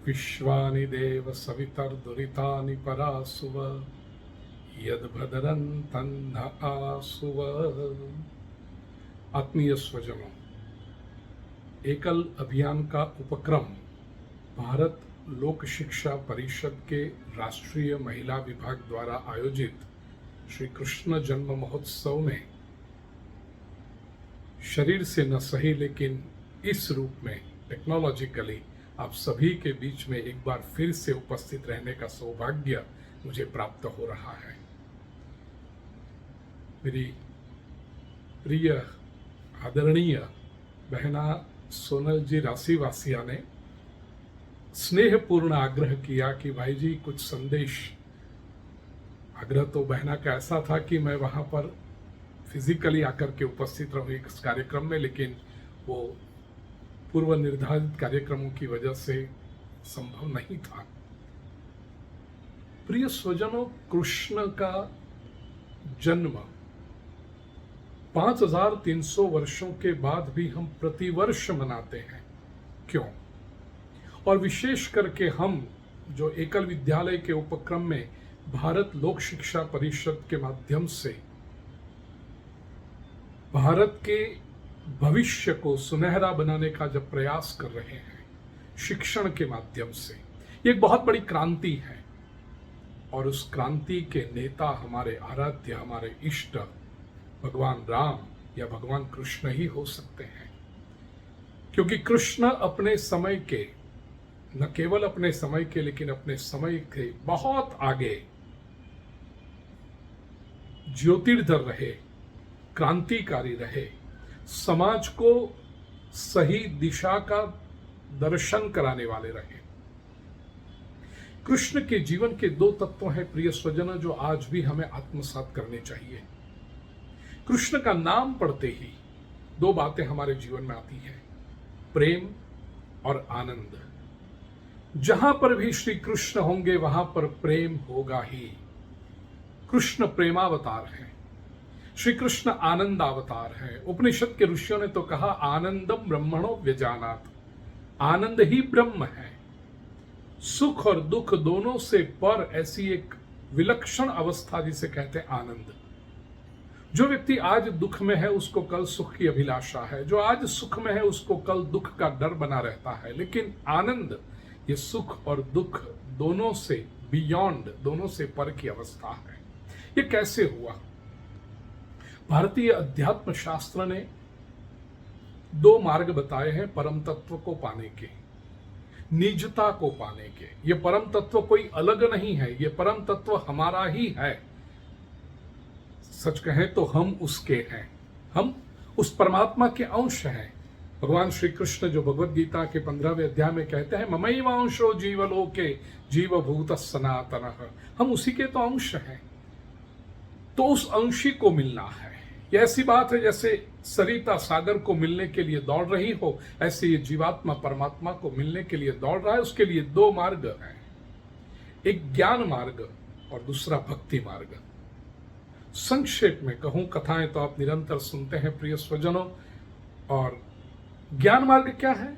विश्वानि देव सवितर्दुरितानि परासुव यद्भद्रन्तन्न आसुव। आत्मीय स्वजनों, एकल अभियान का उपक्रम भारत लोक शिक्षा परिषद के राष्ट्रीय महिला विभाग द्वारा आयोजित श्री कृष्ण जन्म महोत्सव में शरीर से न सही लेकिन इस रूप में टेक्नोलॉजिकली आप सभी के बीच में एक बार फिर से उपस्थित रहने का सौभाग्य मुझे प्राप्त हो रहा है। मेरी प्रिय आदरणीय बहना सोनल जी राशिवासिया ने स्नेहपूर्ण आग्रह किया कि भाई जी कुछ संदेश। आग्रह तो बहना का ऐसा था कि मैं वहां पर फिजिकली आकर के उपस्थित रहूं इस कार्यक्रम में, लेकिन वो पूर्व निर्धारित कार्यक्रमों की वजह से संभव नहीं था। प्रिय स्वजनों, कृष्ण का जन्म 5300 वर्षों के बाद भी हम प्रतिवर्ष मनाते हैं। क्यों? और विशेष करके हम जो एकल विद्यालय के उपक्रम में भारत लोक शिक्षा परिषद के माध्यम से भारत के भविष्य को सुनहरा बनाने का जब प्रयास कर रहे हैं शिक्षण के माध्यम से, ये एक बहुत बड़ी क्रांति है। और उस क्रांति के नेता हमारे आराध्य, हमारे इष्ट भगवान राम या भगवान कृष्ण ही हो सकते हैं। क्योंकि कृष्ण अपने समय के, न केवल अपने समय के लेकिन अपने समय के बहुत आगे ज्योतिर्धर रहे, क्रांतिकारी रहे, समाज को सही दिशा का दर्शन कराने वाले रहे। कृष्ण के जीवन के दो तत्व हैं प्रिय स्वजन, जो आज भी हमें आत्मसात करने चाहिए। कृष्ण का नाम पढ़ते ही दो बातें हमारे जीवन में आती हैं, प्रेम और आनंद। जहां पर भी श्री कृष्ण होंगे वहां पर प्रेम होगा ही। कृष्ण प्रेमावतार है, श्री कृष्ण आनंद अवतार है। उपनिषद के ऋषियों ने तो कहा आनंदम ब्रह्मणो व्यजानात, आनंद ही ब्रह्म है। सुख और दुख दोनों से पर ऐसी एक विलक्षण अवस्था जिसे कहते हैं आनंद। जो व्यक्ति आज दुख में है उसको कल सुख की अभिलाषा है, जो आज सुख में है उसको कल दुख का डर बना रहता है। लेकिन आनंद ये सुख और दुख दोनों से बियॉन्ड, दोनों से पर की अवस्था है। ये कैसे हुआ? भारतीय अध्यात्म शास्त्र ने दो मार्ग बताए हैं परम तत्व को पाने के, निजता को पाने के। ये परम तत्व कोई अलग नहीं है, ये परम तत्व हमारा ही है। सच कहें तो हम उसके हैं, हम उस परमात्मा के अंश हैं। भगवान श्री कृष्ण जो भगवद गीता के 15वें अध्याय में कहते हैं ममैवांशो जीवलोके जीवभूतः सनातनः, हम उसी के तो अंश हैं। तो उस अंशी को मिलना है। ये ऐसी बात है जैसे सरिता सागर को मिलने के लिए दौड़ रही हो, ऐसे ये जीवात्मा परमात्मा को मिलने के लिए दौड़ रहा है। उसके लिए दो मार्ग हैं, एक ज्ञान मार्ग और दूसरा भक्ति मार्ग। संक्षेप में कहूं, कथाएं तो आप निरंतर सुनते हैं प्रिय स्वजनों। और ज्ञान मार्ग क्या है?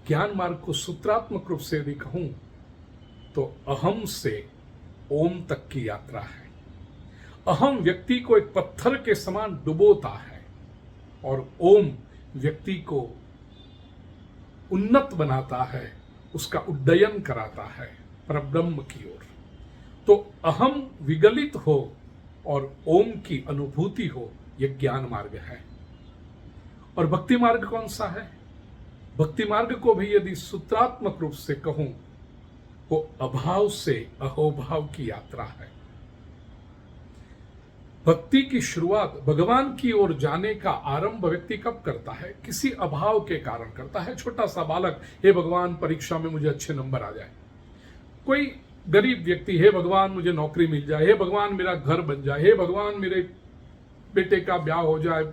ज्ञान मार्ग को सूत्रात्मक रूप से यदि कहूं तो अहम से ओम तक की यात्रा है। अहम व्यक्ति को एक पत्थर के समान डुबोता है और ओम व्यक्ति को उन्नत बनाता है, उसका उड्डयन कराता है परब्रह्म की ओर। तो अहम विगलित हो और ओम की अनुभूति हो, यह ज्ञान मार्ग है। और भक्ति मार्ग कौन सा है? भक्ति मार्ग को भी यदि सूत्रात्मक रूप से कहूं वो अभाव से अहोभाव की यात्रा है। भक्ति की शुरुआत, भगवान की ओर जाने का आरंभ व्यक्ति कब करता है? किसी अभाव के कारण करता है। छोटा सा बालक, हे भगवान परीक्षा में मुझे अच्छे नंबर आ जाए। कोई गरीब व्यक्ति, हे भगवान मुझे नौकरी मिल जाए, हे भगवान मेरा घर बन जाए, हे भगवान मेरे बेटे का ब्याह हो जाए,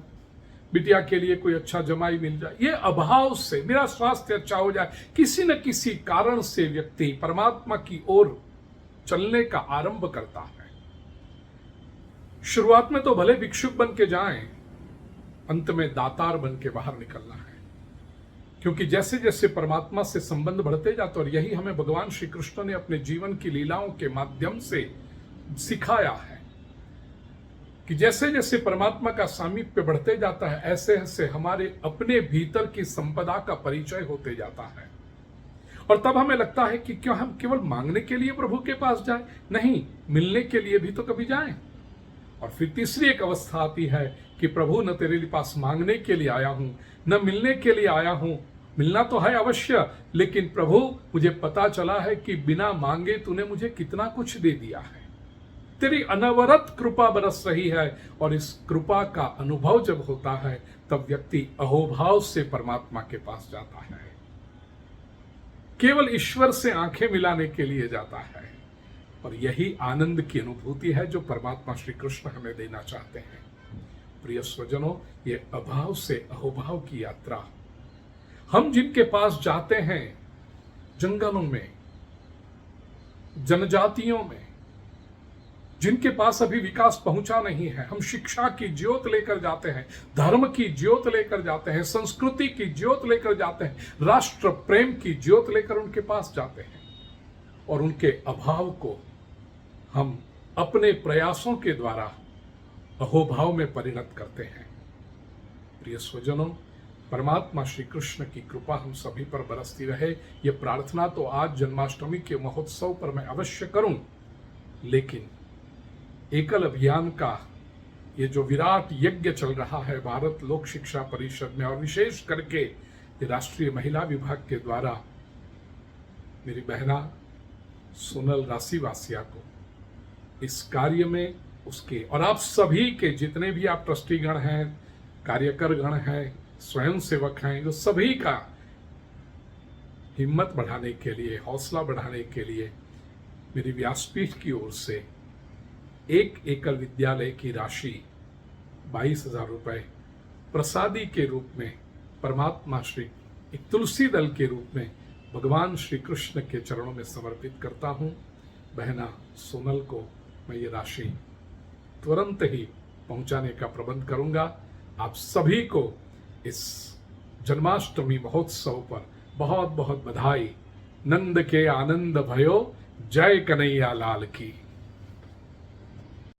बिटिया के लिए कोई अच्छा जमाई मिल जाए। ये अभाव से, मेरा स्वास्थ्य अच्छा हो जाए, किसी न किसी कारण से व्यक्ति परमात्मा की ओर चलने का आरंभ करता है। शुरुआत में तो भले भिक्षुक बन के जाएं, अंत में दातार बन के बाहर निकलना है। क्योंकि जैसे जैसे परमात्मा से संबंध बढ़ते जाते, और यही हमें भगवान श्री कृष्ण ने अपने जीवन की लीलाओं के माध्यम से सिखाया है कि जैसे जैसे परमात्मा का सामीप्य बढ़ते जाता है, ऐसे ऐसे हमारे अपने भीतर की संपदा का परिचय होते जाता है। और तब हमें लगता है कि क्यों हम केवल मांगने के लिए प्रभु के पास जाएं? नहीं, मिलने के लिए भी तो कभी जाएं। और फिर तीसरी एक अवस्था आती है कि प्रभु, न तेरे पास मांगने के लिए आया हूं, न मिलने के लिए आया हूं। मिलना तो है अवश्य, लेकिन प्रभु मुझे पता चला है कि बिना मांगे तूने मुझे कितना कुछ दे दिया है। तेरी अनवरत कृपा बरस रही है, और इस कृपा का अनुभव जब होता है तब व्यक्ति अहोभाव से परमात्मा के पास जाता है, केवल ईश्वर से आंखें मिलाने के लिए जाता है। और यही आनंद की अनुभूति है जो परमात्मा श्री कृष्ण हमें देना चाहते हैं। प्रिय स्वजनों, ये अभाव से अहोभाव की यात्रा, हम जिनके पास जाते हैं, जंगलों में, जनजातियों में, जिनके पास अभी विकास पहुंचा नहीं है, हम शिक्षा की ज्योत लेकर जाते हैं, धर्म की ज्योत लेकर जाते हैं, संस्कृति की ज्योत लेकर जाते हैं, राष्ट्र प्रेम की ज्योत लेकर उनके पास जाते हैं, और उनके अभाव को हम अपने प्रयासों के द्वारा अहोभाव में परिणत करते हैं। प्रिय स्वजनों, परमात्मा श्री कृष्ण की कृपा हम सभी पर बरसती रहे, ये प्रार्थना तो आज जन्माष्टमी के महोत्सव पर मैं अवश्य करूं, लेकिन एकल अभियान का ये जो विराट यज्ञ चल रहा है भारत लोक शिक्षा परिषद में, और विशेष करके ये राष्ट्रीय महिला विभाग के द्वारा, मेरी बहना सोनल राशिवासिया को इस कार्य में उसके, और आप सभी के जितने भी आप ट्रस्टीगण हैं, कार्यकर गण हैं, स्वयं सेवक हैं, जो सभी का हिम्मत बढ़ाने के लिए, हौसला बढ़ाने के लिए मेरी व्यासपीठ की ओर से एक एकल विद्यालय की राशि 22,000 रुपये प्रसादी के रूप में, परमात्मा श्री एक तुलसी दल के रूप में भगवान श्री कृष्ण के चरणों में समर्पित करता हूँ। बहना सोनल को मैं ये राशि तुरंत ही पहुंचाने का प्रबंध करूंगा। आप सभी को इस जन्माष्टमी महोत्सव पर बहुत बहुत बधाई। नंद के आनंद भयो, जय कन्हैया लाल की।